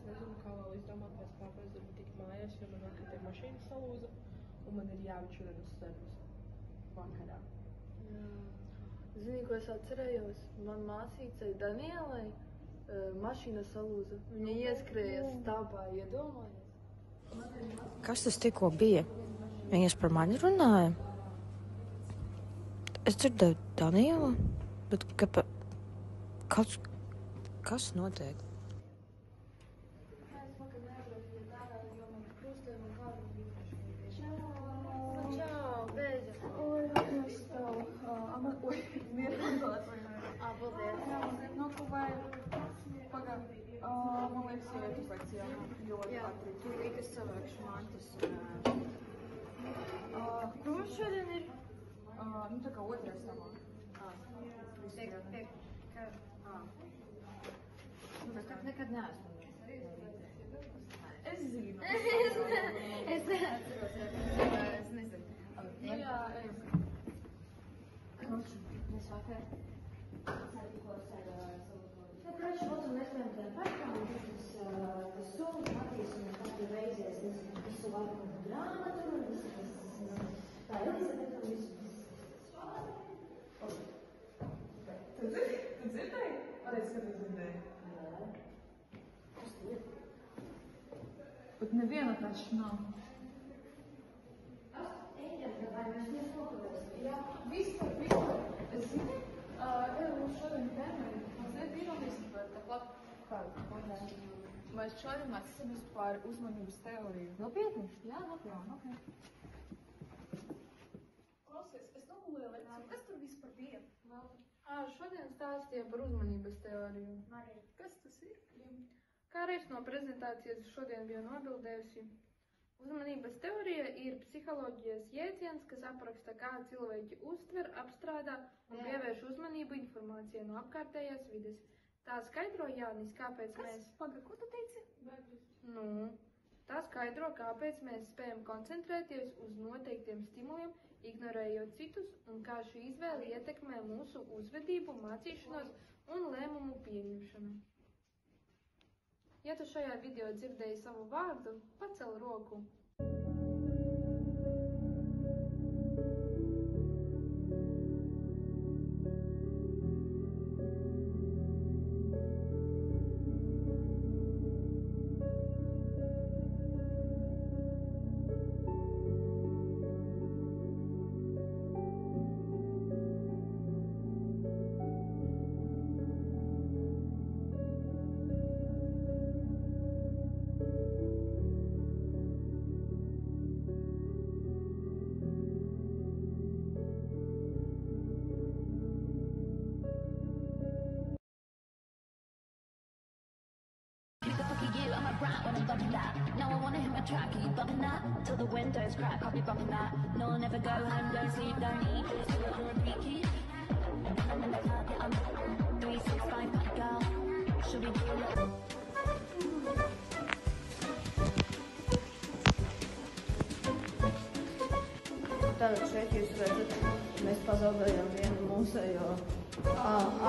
es nezinu, kā vēl izdomāt pēc kāpēc darbu tik mājās, jo man vakar mašīna salūza un man ir jāvičurina uz servisu vakarā. Jā. Zini, ko es atcerējos? Man māsīcei Danielai mašīna salūza. Viņa ieskrēja stāvā, iedomājies. Kas tas tikko bija? Viņas par mani runāja? Es dzirdēju Danielu, bet kas notiek? Man liekas, iet uz lekcijām ļoti patīk. Tūlīt es savākšu mantas. Kur mums šodien ir? Tā kā otrais samā. Es nekad neesmu. Es zinu. Es neatceros. Es nezinu. Nu jā, es. Mēs vakar sarīkos ar Praši, вот un mēs bijām tajā parkā, un tas solis Matīs, un katru reizi es nezinu, visu laiku grāmatu, un visu, tā Elizabete, un visu. Tu dzirdēji? Pateic, ka tu dzirdēji. Jā. Kas tu ir? Bet neviena taču nav. Ejam, vai mēs neskopamies? Jā, vispār. Es zinu, mums šodien tēmai mazliet ironiski par tā plakātu. Mēs šodien mācīsimies par uzmanības teoriju. Nopietni? Jā, nopietni. Okay. Klausies, es nogulēju lekciju. Kas tur vispār bija? Šodien stāstīja par uzmanības teoriju. Marija. Kas tas ir? Kā reiz no prezentācijas šodien bija nobildējusi, uzmanības teorija ir psiholoģijas jēdziens, kas apraksta, kā cilvēki uztver, apstrādā un pievērš uzmanību informācijai no apkārtējās vides. Tā skaidro, Jānis, kāpēc mēs... Paga, ko tu teici? Tā skaidro, kāpēc mēs spējam koncentrēties uz noteiktiem stimuliem, ignorējot citus, un kā šī izvēle ietekmē mūsu uzvedību, mācīšanos un lēmumu pieņemšanu. Ja tu šajā video dzirdēji savu vārdu, pacel roku. When I'm bumping that, now I wanna hit my track. Are you bumping that? Till the windows crack, I'll be bumping that. No, I'll never go home, don't sleep, don't eat. Just do it on repeat, key. And then I can't get on 365, my girl. Should we do a little? Tātad šeit jūs redzat, mēs pazaudējām vienu mūsējo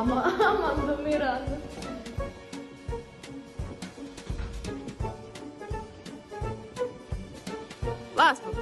Amandu Mirandu. Lāspa!